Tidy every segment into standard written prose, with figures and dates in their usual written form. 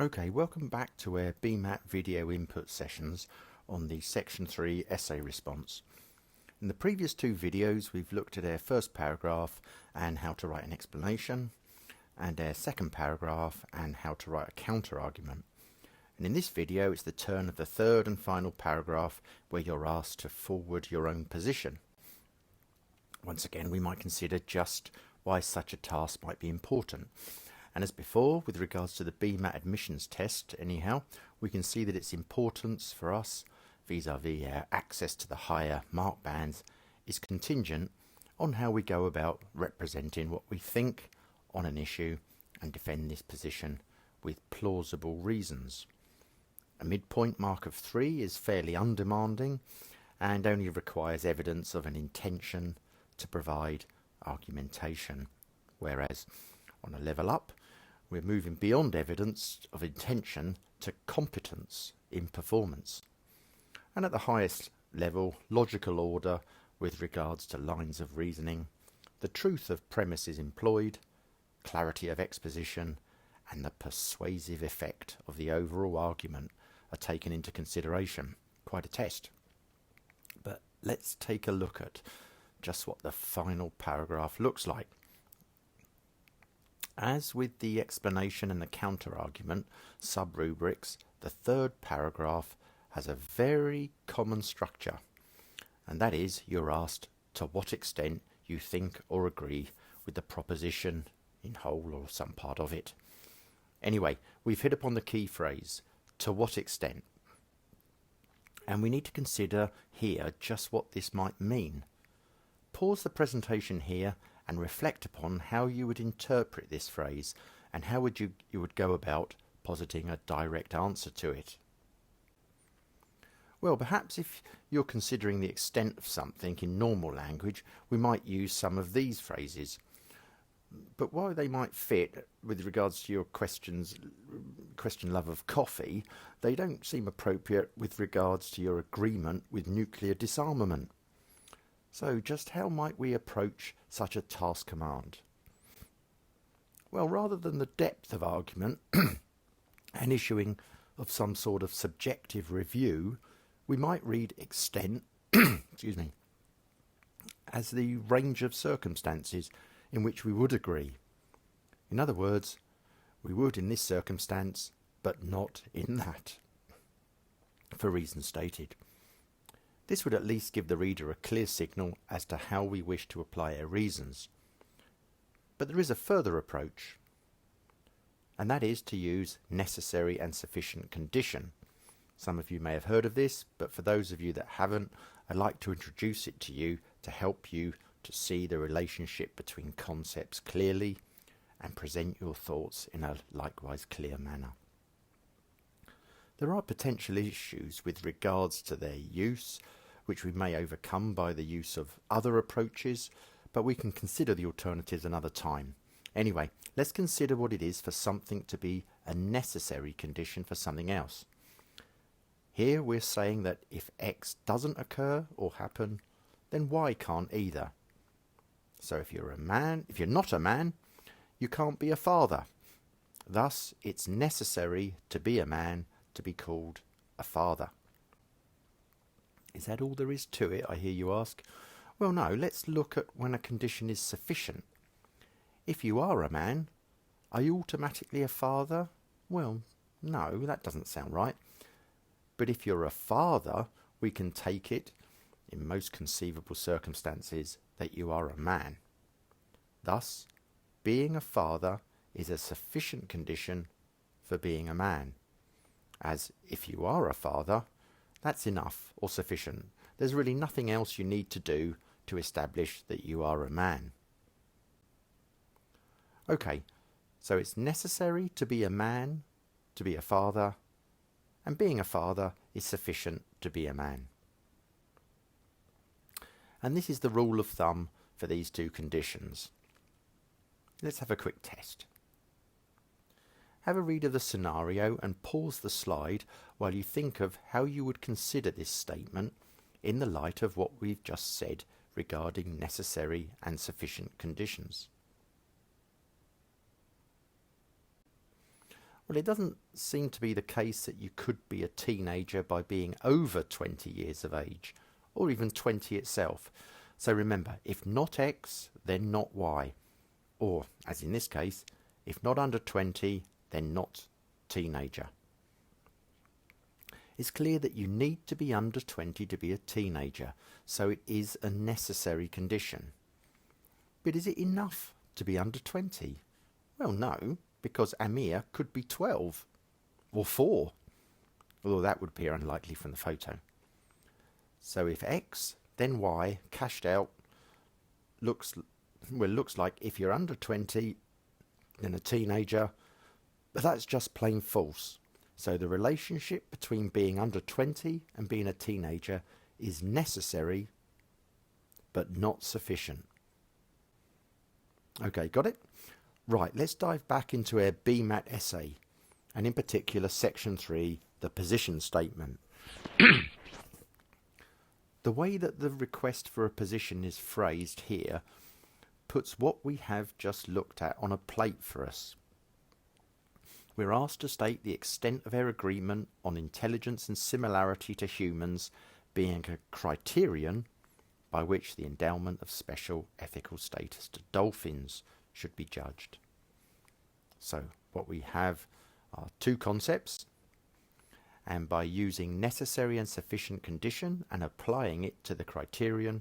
Okay, welcome back to our BMAT video input sessions on the Section 3 essay response. In the previous two videos we've looked at our first paragraph and how to write an explanation, and our second paragraph and how to write a counter-argument. And in this video it's the turn of the third and final paragraph where you're asked to forward your own position. Once again we might consider just why such a task might be important. And as before, with regards to the BMAT admissions test, anyhow, we can see that its importance for us, vis-a-vis our access to the higher mark bands, is contingent on how we go about representing what we think on an issue and defend this position with plausible reasons. A midpoint mark of 3 is fairly undemanding and only requires evidence of an intention to provide argumentation, whereas on a level up, we're moving beyond evidence of intention to competence in performance. And at the highest level, logical order with regards to lines of reasoning, the truth of premises employed, clarity of exposition, and the persuasive effect of the overall argument are taken into consideration. Quite a test. But let's take a look at just what the final paragraph looks like. As with the explanation and the counter-argument sub-rubrics, the third paragraph has a very common structure, and that is you're asked to what extent you think or agree with the proposition in whole or some part of it. Anyway, we've hit upon the key phrase, to what extent, and we need to consider here just what this might mean. Pause the presentation here and reflect upon how you would interpret this phrase and how you would go about positing a direct answer to it. Well, perhaps if you're considering the extent of something in normal language, we might use some of these phrases. But while they might fit with regards to your question love of coffee, they don't seem appropriate with regards to your agreement with nuclear disarmament. So just how might we approach such a task command? Well, rather than the depth of argument and issuing of some sort of subjective review, we might read extent excuse me, as the range of circumstances in which we would agree. In other words, we would in this circumstance, but not in that, for reasons stated. This would at least give the reader a clear signal as to how we wish to apply our reasons. But there is a further approach, and that is to use necessary and sufficient condition. Some of you may have heard of this, but for those of you that haven't, I'd like to introduce it to you to help you to see the relationship between concepts clearly and present your thoughts in a likewise clear manner. There are potential issues with regards to their use, which we may overcome by the use of other approaches, but we can consider the alternatives another time. Anyway, let's consider what it is for something to be a necessary condition for something else. Here we're saying that if X doesn't occur or happen, then Y can't either. So if you're not a man, you can't be a father. Thus, it's necessary to be a man to be called a father. Is that all there is to it, I hear you ask? Well, no, let's look at when a condition is sufficient. If you are a man, are you automatically a father? Well, no, that doesn't sound right. But if you're a father, we can take it, in most conceivable circumstances, that you are a man. Thus, being a father is a sufficient condition for being a man. As if you are a father, that's enough or sufficient. There's really nothing else you need to do to establish that you are a man. Okay, so it's necessary to be a man, to be a father, and being a father is sufficient to be a man. And this is the rule of thumb for these two conditions. Let's have a quick test. Have a read of the scenario and pause the slide while you think of how you would consider this statement in the light of what we've just said regarding necessary and sufficient conditions. Well, it doesn't seem to be the case that you could be a teenager by being over 20 years of age, or even 20 itself. So remember, if not X, then not Y. Or, as in this case, if not under 20, then not teenager. It's clear that you need to be under 20 to be a teenager, so it is a necessary condition. But is it enough to be under 20? Well, no, because Amir could be 12 or 4, although that would appear unlikely from the photo. So if X, then Y, cashed out, looks like if you're under 20, then a teenager, but that's just plain false. So the relationship between being under 20 and being a teenager is necessary, but not sufficient. Okay, got it? Right, let's dive back into our BMAT essay, and in particular Section 3, the position statement. The way that the request for a position is phrased here puts what we have just looked at on a plate for us. We're asked to state the extent of our agreement on intelligence and similarity to humans being a criterion by which the endowment of special ethical status to dolphins should be judged. So what we have are two concepts, and by using necessary and sufficient condition and applying it to the criterion,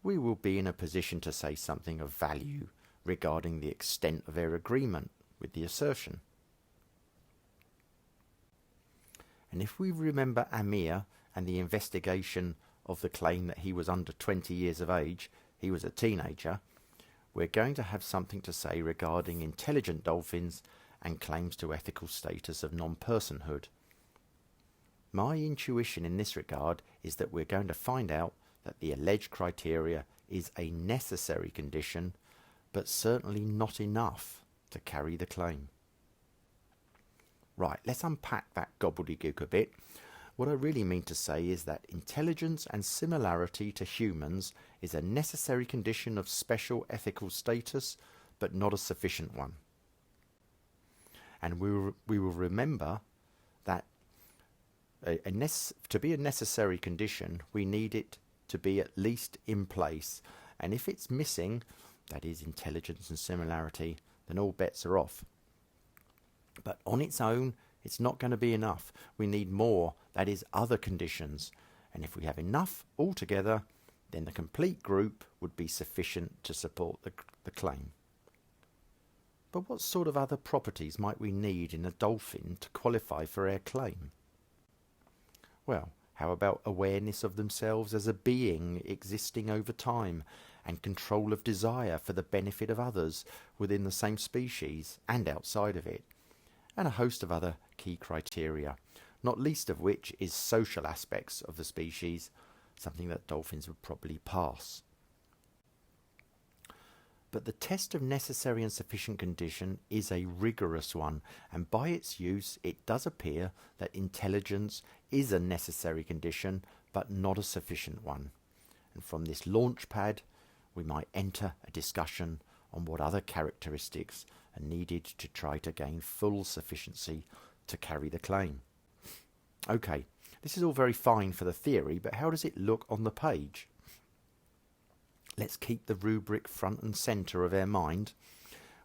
we will be in a position to say something of value regarding the extent of our agreement with the assertion. And if we remember Amir and the investigation of the claim that he was under 20 years of age, he was a teenager, we're going to have something to say regarding intelligent dolphins and claims to ethical status of non-personhood. My intuition in this regard is that we're going to find out that the alleged criteria is a necessary condition, but certainly not enough to carry the claim. Right, let's unpack that gobbledygook a bit. What I really mean to say is that intelligence and similarity to humans is a necessary condition of special ethical status, but not a sufficient one. And we will remember that to be a necessary condition, we need it to be at least in place. And if it's missing, that is intelligence and similarity, then all bets are off. But on its own, it's not going to be enough. We need more, that is other conditions. And if we have enough altogether, then the complete group would be sufficient to support the claim. But what sort of other properties might we need in a dolphin to qualify for our claim? Well, how about awareness of themselves as a being existing over time and control of desire for the benefit of others within the same species and outside of it? And a host of other key criteria, not least of which is social aspects of the species, something that dolphins would probably pass. But the test of necessary and sufficient condition is a rigorous one, and by its use it does appear that intelligence is a necessary condition, but not a sufficient one. And from this launch pad, we might enter a discussion on what other characteristics are needed to try to gain full sufficiency to carry the claim. Okay, this is all very fine for the theory, but how does it look on the page? Let's keep the rubric front and centre of our mind.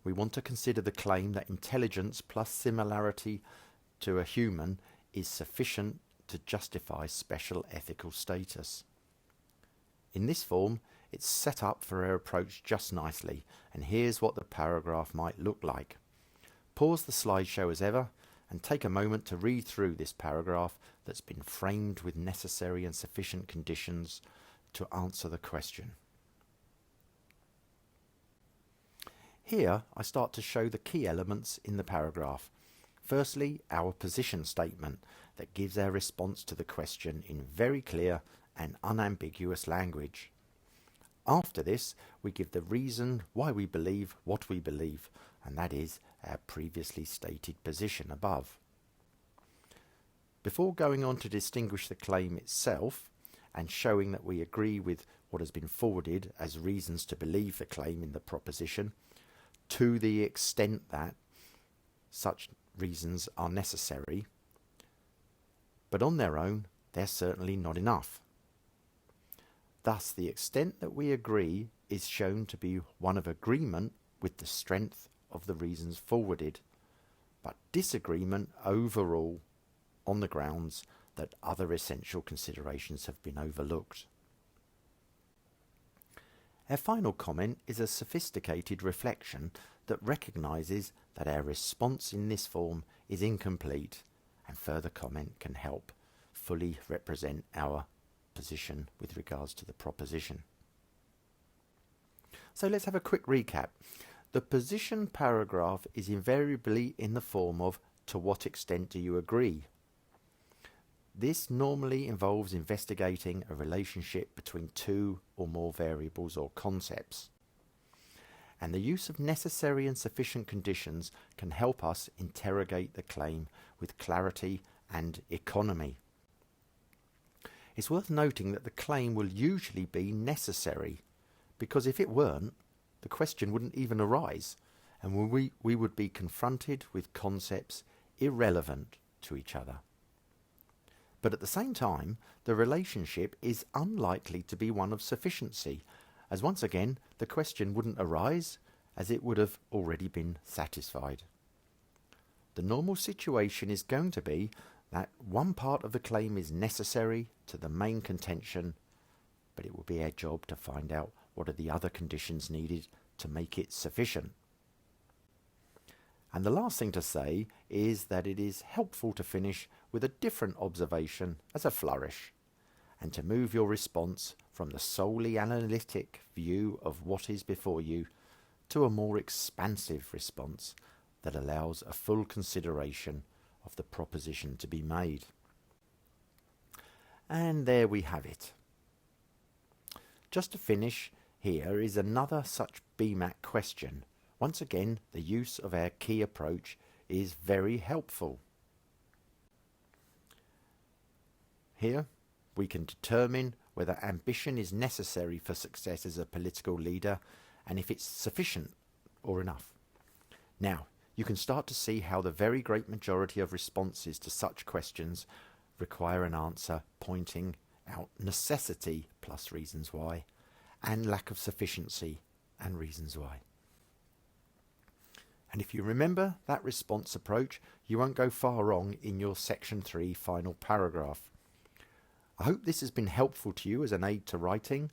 We want to consider the claim that intelligence plus similarity to a human is sufficient to justify special ethical status. In this form, it's set up for our approach just nicely, and here's what the paragraph might look like. Pause the slideshow as ever and take a moment to read through this paragraph that's been framed with necessary and sufficient conditions to answer the question. Here I start to show the key elements in the paragraph. Firstly, our position statement that gives our response to the question in very clear and unambiguous language. After this, we give the reason why we believe what we believe, and that is our previously stated position above. Before going on to distinguish the claim itself and showing that we agree with what has been forwarded as reasons to believe the claim in the proposition, to the extent that such reasons are necessary, but on their own they're certainly not enough. Thus, the extent that we agree is shown to be one of agreement with the strength of the reasons forwarded, but disagreement overall on the grounds that other essential considerations have been overlooked. Our final comment is a sophisticated reflection that recognises that our response in this form is incomplete, and further comment can help fully represent our position with regards to the proposition. So let's have a quick recap. The position paragraph is invariably in the form of "to what extent do you agree?" This normally involves investigating a relationship between two or more variables or concepts. And the use of necessary and sufficient conditions can help us interrogate the claim with clarity and economy. It's worth noting that the claim will usually be necessary, because if it weren't, the question wouldn't even arise, and we would be confronted with concepts irrelevant to each other. But at the same time, the relationship is unlikely to be one of sufficiency, as once again the question wouldn't arise, as it would have already been satisfied. The normal situation is going to be that one part of the claim is necessary to the main contention, but it will be our job to find out what are the other conditions needed to make it sufficient. And the last thing to say is that it is helpful to finish with a different observation as a flourish, and to move your response from the solely analytic view of what is before you to a more expansive response that allows a full consideration of the proposition to be made. And there we have it. Just to finish, here is another such BMAT question. Once again, the use of our key approach is very helpful. Here, we can determine whether ambition is necessary for success as a political leader, and if it's sufficient or enough. Now, you can start to see how the very great majority of responses to such questions require an answer pointing out necessity plus reasons why, and lack of sufficiency and reasons why. And if you remember that response approach, you won't go far wrong in your Section 3 final paragraph. I hope this has been helpful to you as an aid to writing,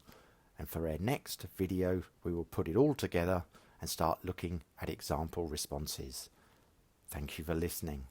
and for our next video we will put it all together and start looking at example responses. Thank you for listening.